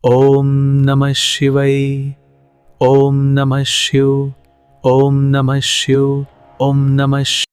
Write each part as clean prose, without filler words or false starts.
Om Namah Shivaya. Om Namah Shiv. Om Namah Shiv. Om Namah Shiv.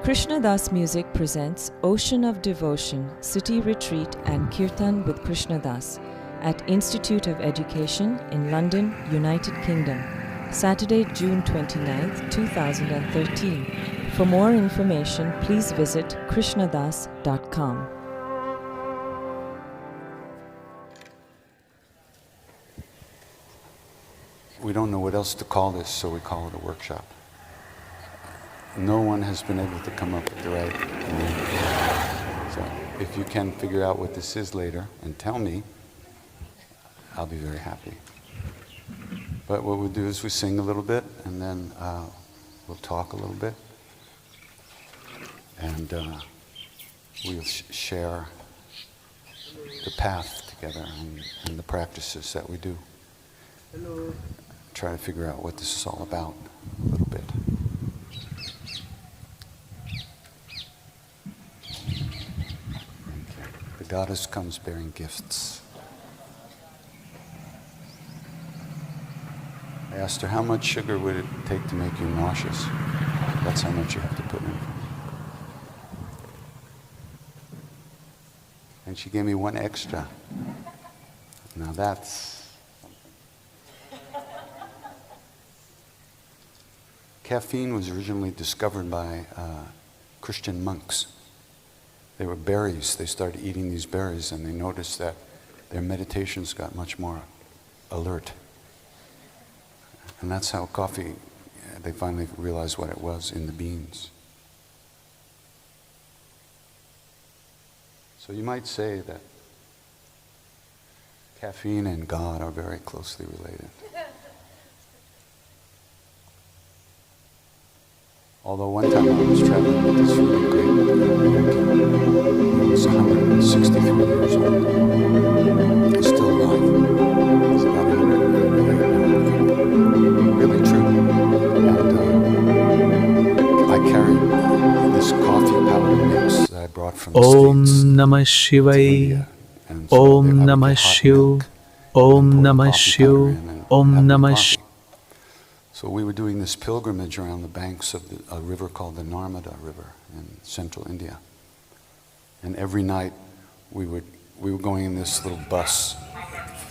Krishna Das Music presents Ocean of Devotion, City Retreat and Kirtan with Krishna Das at Institute of Education in London, United Kingdom, Saturday, June 29th, 2013. For more information, please visit krishnadas.com. We don't know what else to call this, so we call it a workshop. No one has been able to come up with the right name. So if you can figure out what this is later and tell me, I'll be very happy. But what we'll do is we sing a little bit, and then we'll talk a little bit, and we'll share the path together and the practices that we do. Try to figure out what this is all about a little bit. The goddess comes bearing gifts. I asked her, how much sugar would it take to make you nauseous? That's how much you have to put in. And she gave me one extra. Now that's... Caffeine was originally discovered by Christian monks. They were berries. They started eating these berries, and they noticed that their meditations got much more alert. And that's how coffee, they finally realized what it was in the beans. So you might say that caffeine and God are very closely related. Although one time I was traveling with this really great yogi. He was 163 years old. He's still alive. He's about 100. Really true. And I carried this coffee powder mix that I brought from the Om States Namah to Shivaya. India. And so Om I would Namah get hot Shiv. milk Om and pour Namah coffee Shiv. powder in and Om have the Namah coffee. Shiv. So we were doing this pilgrimage around the banks of a river called the Narmada River in central India. And every night we were going in this little bus.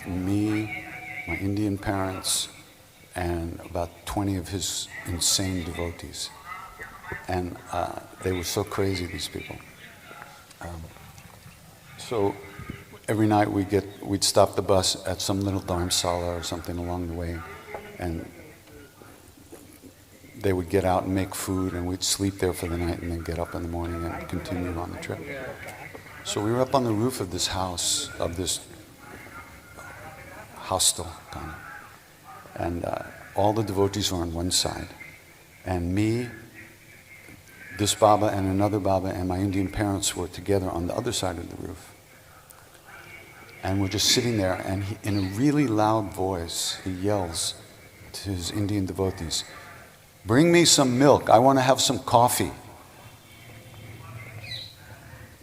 Me, my Indian parents, and about 20 of his insane devotees. And they were so crazy, these people. So every night we'd stop the bus at some little dharamsala or something along the way, and they would get out and make food, and we'd sleep there for the night and then get up in the morning and continue on the trip. So we were up on the roof of this house, of this hostel kind of, and all the devotees were on one side, and me, this Baba and another Baba and my Indian parents were together on the other side of the roof. And we're just sitting there, and he, in a really loud voice, he yells to his Indian devotees, "Bring me some milk, I want to have some coffee."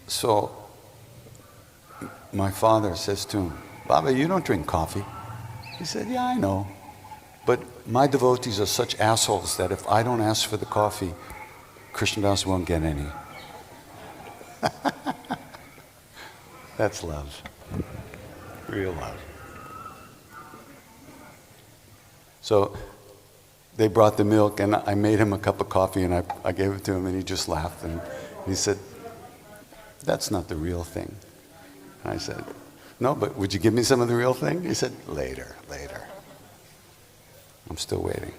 So my father says to him, "Baba, you don't drink coffee." He said, "Yeah, I know. But my devotees are such assholes that if I don't ask for the coffee, Krishnadas won't get any." That's love. Real love. So they brought the milk, and I made him a cup of coffee, and I gave it to him, and he just laughed, and he said, "That's not the real thing." And I said, "No, but would you give me some of the real thing?" He said, later. I'm still waiting.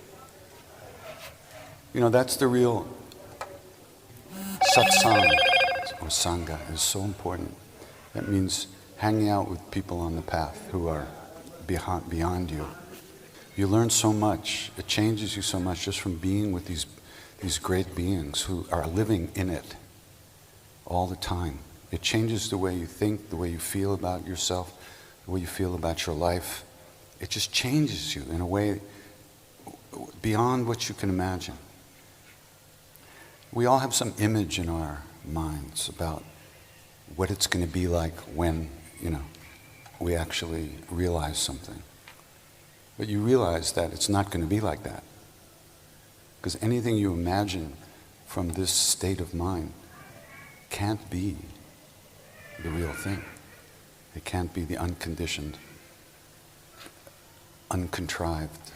You know, that's the real satsang, or sangha, is so important. That means hanging out with people on the path who are beyond you. You learn so much. It changes you so much just from being with these great beings who are living in it all the time. It changes the way you think, the way you feel about yourself, the way you feel about your life. It just changes you in a way beyond what you can imagine. We all have some image in our minds about what it's going to be like when, we actually realize something. But you realize that it's not going to be like that. Because anything you imagine from this state of mind can't be the real thing. It can't be the unconditioned, uncontrived,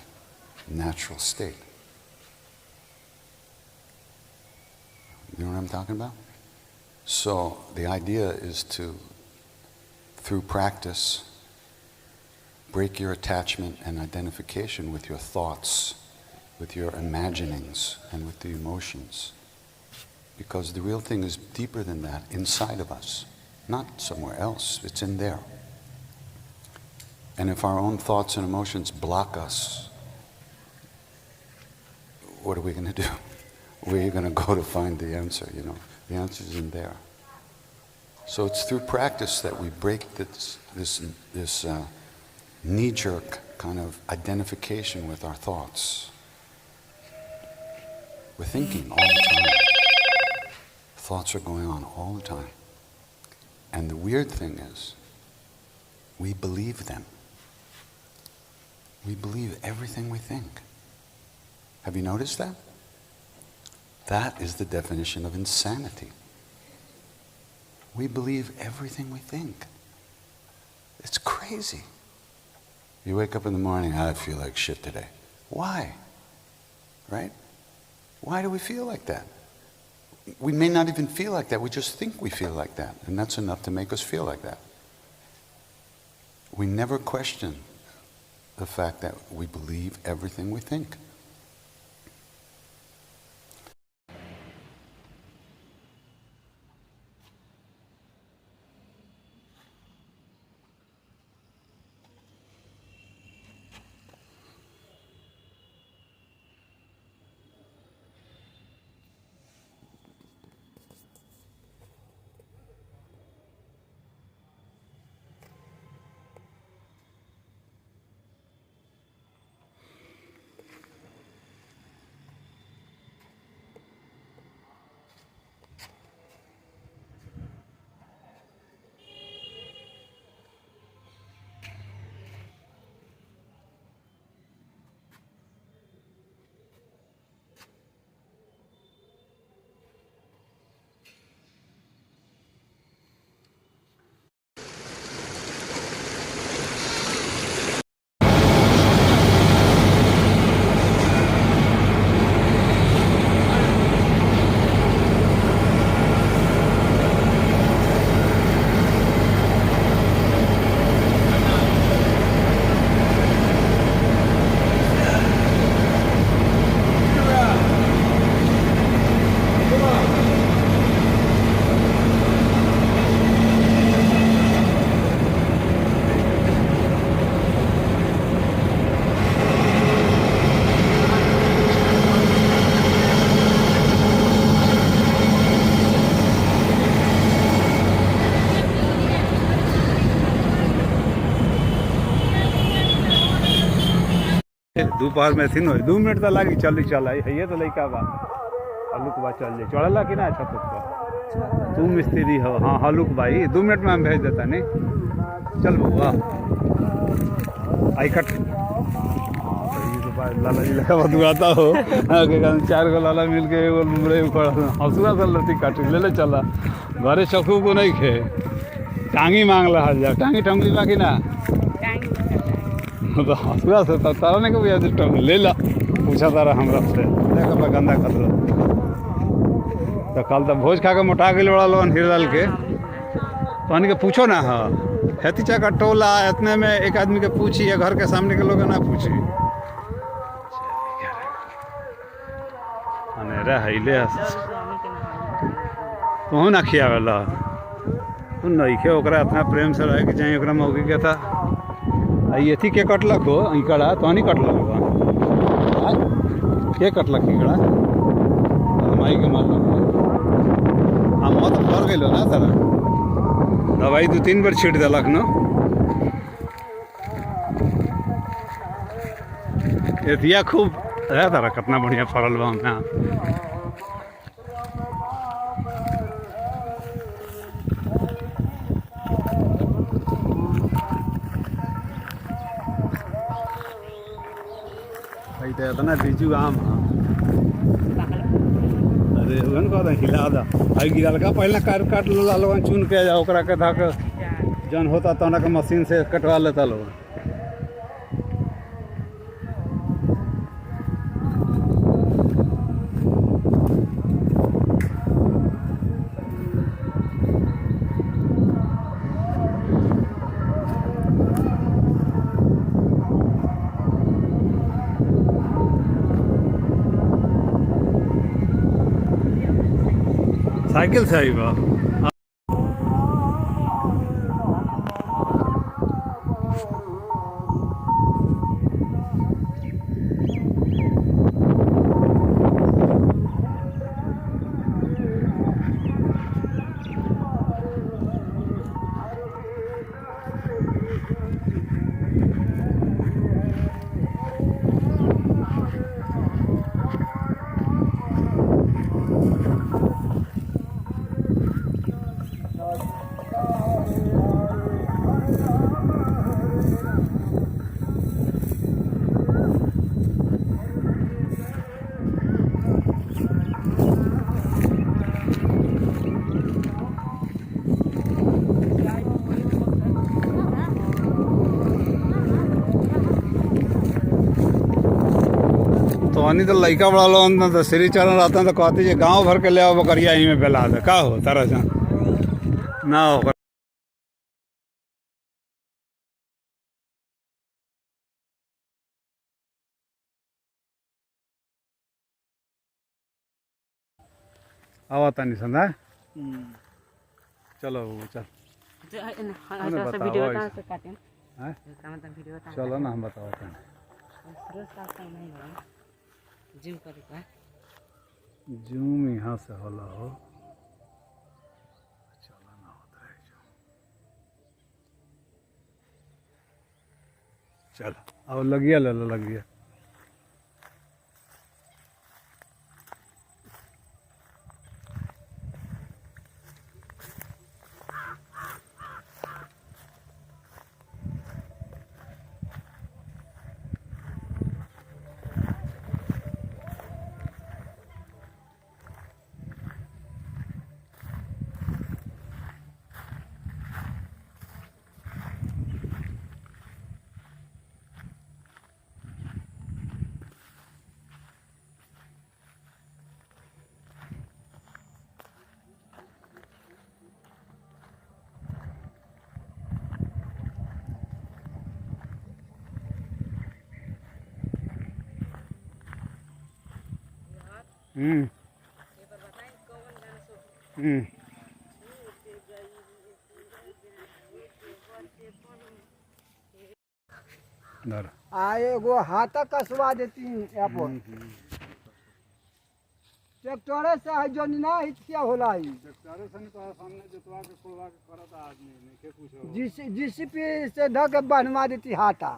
natural state. You know what I'm talking about? So the idea is to, through practice, break your attachment and identification with your thoughts, with your imaginings, and with the emotions. Because the real thing is deeper than that, inside of us, not somewhere else. It's in there. And if our own thoughts and emotions block us what are we going to do? Where are you going to go to find the answer? You know, the answer's in there. So it's through practice that we break this knee-jerk kind of identification with our thoughts. We're thinking all the time. Thoughts are going on all the time. And the weird thing is, we believe them. We believe everything we think. Have you noticed that? That is the definition of insanity. We believe everything we think. It's crazy. You wake up in the morning, I feel like shit today. Why? Right? Why do we feel like that? We may not even feel like that, we just think we feel like that, and that's enough to make us feel like that. We never question the fact that we believe everything we think. दोपहर में थी 2 minute तो लगी चल ये तो लड़का बा हल्लुक बा चल जाए चढ़ला कि ना छत पर तू मिस्त्री हो हाँ हल्लुक भाई 2 मिनट में हम भेज देता नहीं चल बउआ आई कट लाला जी लगा बदुआता हो आगे 4 गो लाला मिल के एगो मुरई उखड़ हंसुआ से लती काट ले चला घरे चखू को नहीं खे टांगी मांग रहा जा टांगी टंगली बा कि ना तो हंसुआ से तारा ने कभी आज ले ला पूछा तारा हमरा से देखा गंदा कर लो तो कल तो भोज खा के मोटा गई बड़ा लोन हिरलाल के तो के पूछो ना हाँ हेतीचा का टोला इतने में एक आदमी के पूछी या घर के सामने के लोग ना पूछी रहिले तू ना खियावेला तू नइखे ओकरा इतना प्रेम से रहे कि चाहे ओकरा मौगी के था ये थी के कटलक हो इकड़ा तो नहीं कटलक हो के कटलक इकड़ा माई के मारलक हाँ मौत भर गई ना सारा दवाई 2-3 बार छीट दिलक न एतिया खूब है तारा कितना बढ़िया फरल बा ना इतना बीजू आम अरे उन को हिला दा आई गिरल का पहले काट लो लालो चुन के जा ओकरा के धक जन होता तना के मशीन से कटवा लेता लोग साइकिल से आई बा हमनी तो लड़का बड़ा लोग तो श्री चरण रहता तो कहते जे गांव भर के ले आओ बकरिया यहीं में बेला दे का हो तारा जा ना हो आवा तानी संदा चलो चल वीडियो कहाँ से काटें हैं वीडियो चलो ना हम बताओ तानी जूम करेगा जूम यहाँ से होला हो चलो ना होता है जूम चलो अब लगिया ले लो लगिया हम्म धर एगो हाथा कसवा देती एयरपोर्ट ट्रैक्टर से है जो ना हितिया होला ही सामने जोतवा के खोलवा के करता आदमी नहीं के पूछो जीसीपी से ढक के बनवा देती हाथा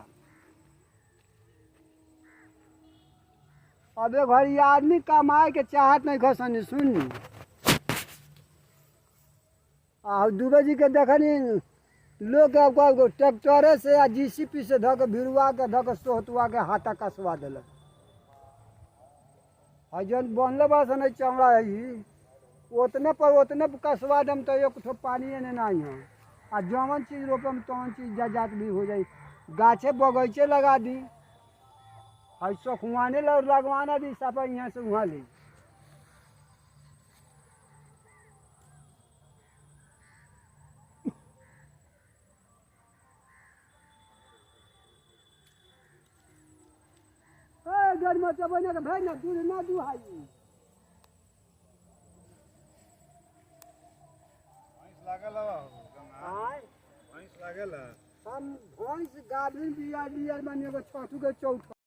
अब एक घड़ी आदमी कमाए के चाहत नहीं खसनी सुनी दुबे जी के देखनी लोग ट्रैक्टर से या जीसीपी से धक भिड़वा के धक सोहतवा के हाथा कसवा दिलक जन बनले बस नहीं चमड़ा है उतने पर उतने कसवा दम तो एक ठो पानी ने नहीं है आ जौन चीज रोपम तौन चीज जात भी हो जाए गाछे बगीचे लगा दी है सखुआने लगवाना दी सपा यहाँ से वहाँ ली घर में बने के भाई ना दूध ना दुहाई लागल हम भैंस गाभिन बिया बने छठू के चौथा